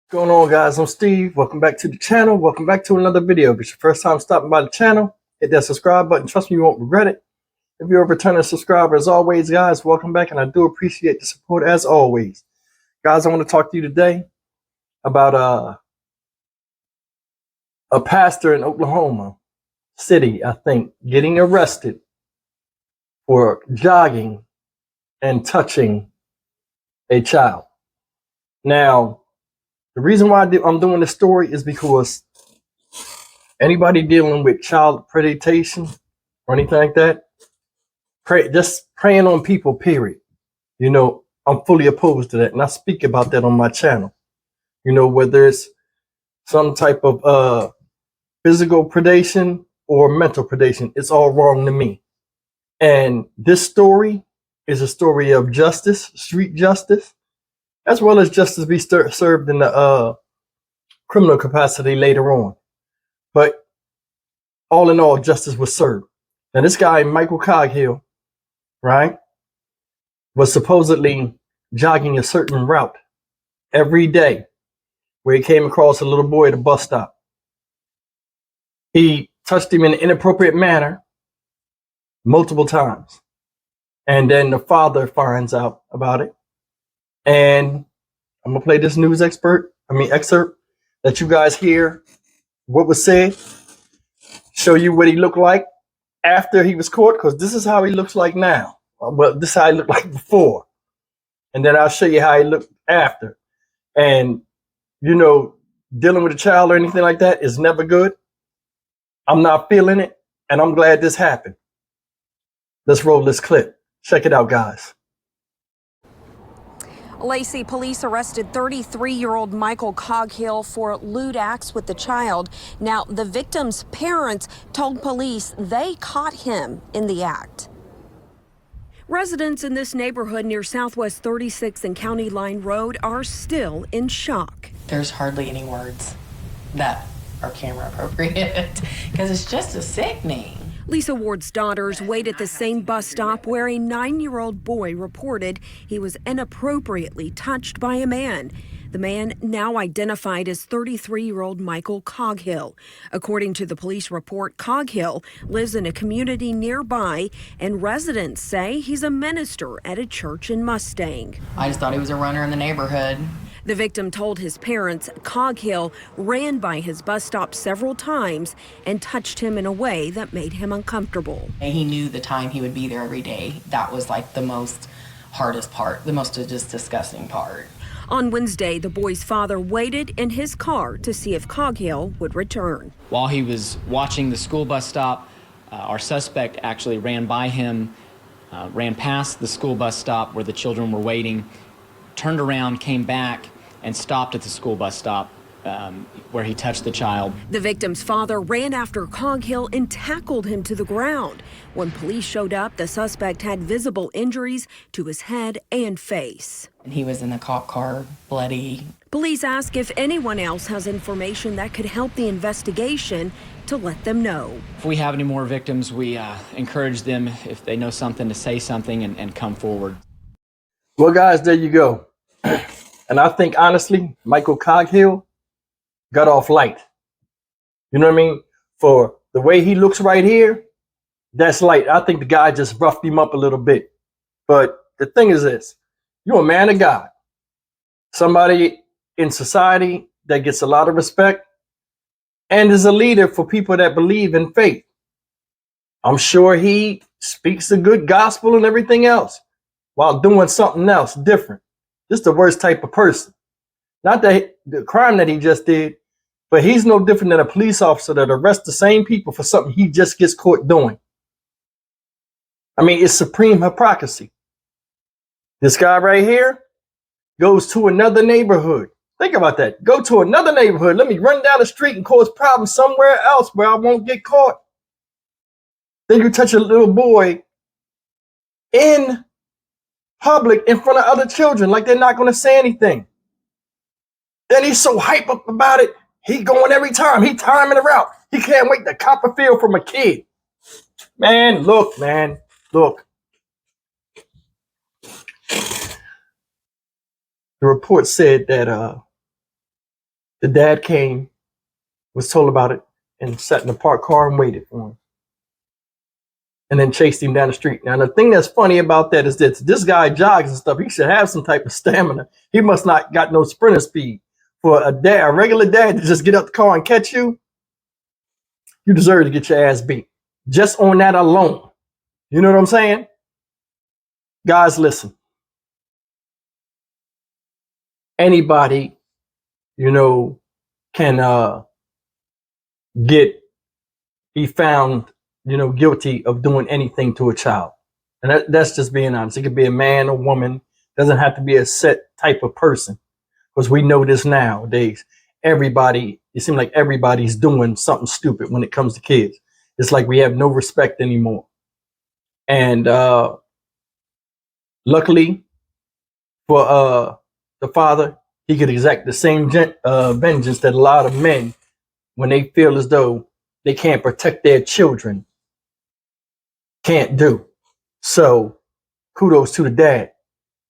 What's going on, guys? I'm Steve. Welcome back to the channel. Welcome back to another video. If it's your first time stopping by the channel, hit that subscribe button. Trust me, you won't regret it. If you're a returning subscriber, as always, guys, welcome back, and I do appreciate the support as always. Guys, I want to talk to you today about a pastor in Oklahoma City, I think, getting arrested for jogging and touching a child. Now, the reason why I'm doing this story is because anybody dealing with child predation or anything like that, just preying on people, period. I'm fully opposed to that. And I speak about that on my channel. Whether it's some type of physical predation or mental predation, it's all wrong to me. And this story is a story of justice, street justice, as well as justice be served in the criminal capacity later on. But all in all, justice was served. Now, this guy, Michael Coghill, right, was supposedly jogging a certain route every day where he came across a little boy at a bus stop. He touched him in an inappropriate manner multiple times. And then the father finds out about it. And I'm going to play this news excerpt that you guys hear what was said, show you what he looked like after he was caught, because this is how he looks like now. Well, this is how he looked like before. And then I'll show you how he looked after. And, dealing with a child or anything like that is never good. I'm not feeling it, and I'm glad this happened. Let's roll this clip. Check it out, guys. Lacey, police arrested 33-year-old Michael Coghill for lewd acts with the child. Now, the victim's parents told police they caught him in the act. Residents in this neighborhood near Southwest 36th and County Line Road are still in shock. There's hardly any words that are camera appropriate because it's just a sickening. Lisa Ward's daughters wait at the same bus stop where a 9-year-old boy reported he was inappropriately touched by a man. The man, now identified as 33-year-old Michael Coghill. According to the police report, Coghill lives in a community nearby, and residents say he's a minister at a church in Mustang. I just thought he was a runner in the neighborhood. The victim told his parents Coghill ran by his bus stop several times and touched him in a way that made him uncomfortable. He knew the time he would be there every day. That was like the most hardest part, the most just disgusting part. On Wednesday, the boy's father waited in his car to see if Coghill would return. While he was watching the school bus stop, our suspect actually ran by him, ran past the school bus stop where the children were waiting, turned around, came back, and stopped at the school bus stop where he touched the child. The victim's father ran after Coghill and tackled him to the ground. When police showed up, the suspect had visible injuries to his head and face. And he was in the cop car, bloody. Police ask if anyone else has information that could help the investigation to let them know. If we have any more victims, we encourage them, if they know something, to say something and come forward. Well, guys, there you go. And I think, honestly, Michael Coghill got off light. You know what I mean? For the way he looks right here, that's light. I think the guy just roughed him up a little bit. But the thing is this, you're a man of God. Somebody in society that gets a lot of respect and is a leader for people that believe in faith. I'm sure he speaks the good gospel and everything else while doing something else different. Just the worst type of person. Not the crime that he just did, but he's no different than a police officer that arrests the same people for something he just gets caught doing. I mean, it's supreme hypocrisy. This guy right here goes to another neighborhood. Think about that. Go to another neighborhood. Let me run down the street and cause problems somewhere else where I won't get caught. Then you touch a little boy in public in front of other children like they're not going to say anything. Then he's so hype up about it. He going every time. He timing the route. He can't wait to cop a feel from a kid. Man, look. The report said that The dad came, was told about it, and sat in the parked car and waited for him. And then chased him down the street. Now, the thing that's funny about that is that this guy jogs and stuff. He should have some type of stamina. He must not got no sprinter speed. For a regular dad to just get out the car and catch you, you deserve to get your ass beat. Just on that alone. You know what I'm saying? Guys, listen. Anybody, can be found, guilty of doing anything to a child. And that's just being honest. It could be a man, a woman. Doesn't have to be a set type of person. Because we know this nowadays. It seems like everybody's doing something stupid when it comes to kids. It's like we have no respect anymore. And luckily for the father, he could exact the same vengeance that a lot of men, when they feel as though they can't protect their children, can't do. So kudos to the dad.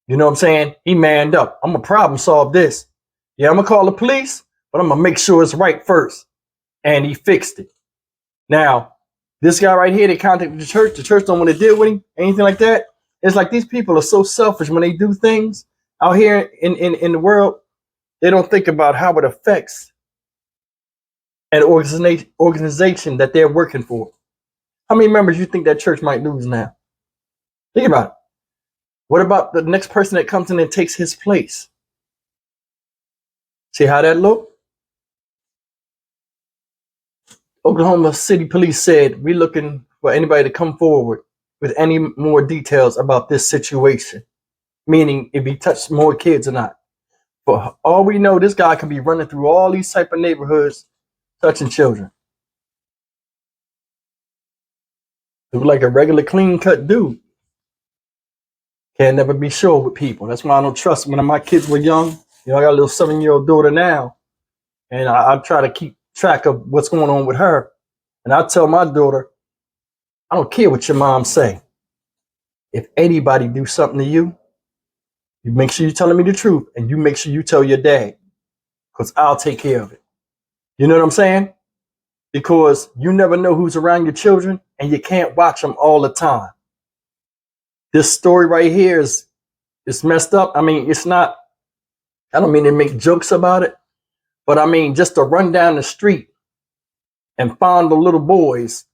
You know what I'm saying? He manned up. I'm gonna problem solve this. Yeah, I'm gonna call the police, but I'm gonna make sure it's right first. And he fixed it. Now, this guy right here, they contacted the church. The church don't want to deal with him, anything like that. It's like these people are so selfish when they do things out here in the world. They don't think about how it affects an organization that they're working for. How many members you think that church might lose now? Think about it. What about the next person that comes in and takes his place? See how that look? Oklahoma City Police said, we're looking for anybody to come forward with any more details about this situation. Meaning if he touched more kids or not. For all we know, this guy could be running through all these type of neighborhoods, touching children. Look like a regular clean cut dude. Can't never be sure with people. That's why I don't trust when my kids were young. I got a little 7-year-old daughter now. And I try to keep track of what's going on with her. And I tell my daughter, I don't care what your mom say. If anybody do something to you, you make sure you're telling me the truth. And you make sure you tell your dad. Because I'll take care of it. You know what I'm saying? Because you never know who's around your children. And you can't watch them all the time. This story right here is messed up. I mean, it's not, I don't mean to make jokes about it, but I mean, just to run down the street and find the little boys.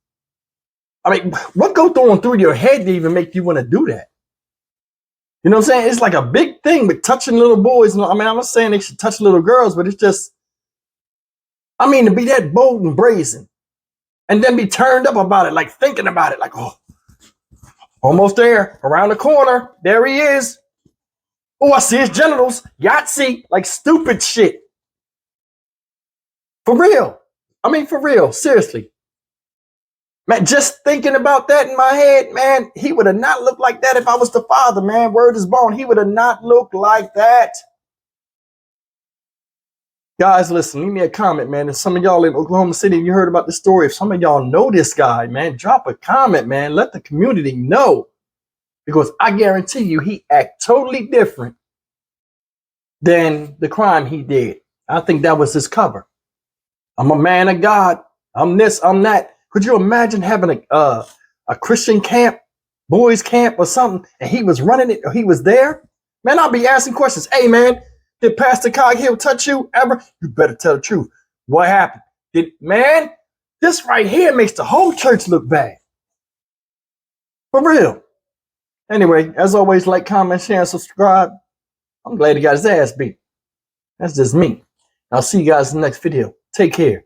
I mean, what goes through your head to even make you want to do that? You know what I'm saying? It's like a big thing with touching little boys. I mean, I'm not saying they should touch little girls, but it's just, I mean, to be that bold and brazen and then be turned up about it, like thinking about it, like, oh, almost there, around the corner. There he is. Oh, I see his genitals. Yahtzee, like stupid shit. For real. I mean, for real. Seriously. Man, just thinking about that in my head, man, he would have not looked like that if I was the father, man. Word is bond. He would have not looked like that. Guys, listen, leave me a comment, man. If some of y'all in Oklahoma City, you heard about this story, if some of y'all know this guy, man, drop a comment, man. Let the community know. Because I guarantee you, he act totally different than the crime he did. I think that was his cover. I'm a man of God. I'm this, I'm that. Could you imagine having a Christian camp, boys camp or something, and he was running it, or he was there? Man, I'll be asking questions. Hey, man, did Pastor Coghill touch you ever? You better tell the truth. What happened? Man, this right here makes the whole church look bad. For real. Anyway, as always, like, comment, share, and subscribe. I'm glad he got his ass beat. That's just me. I'll see you guys in the next video. Take care.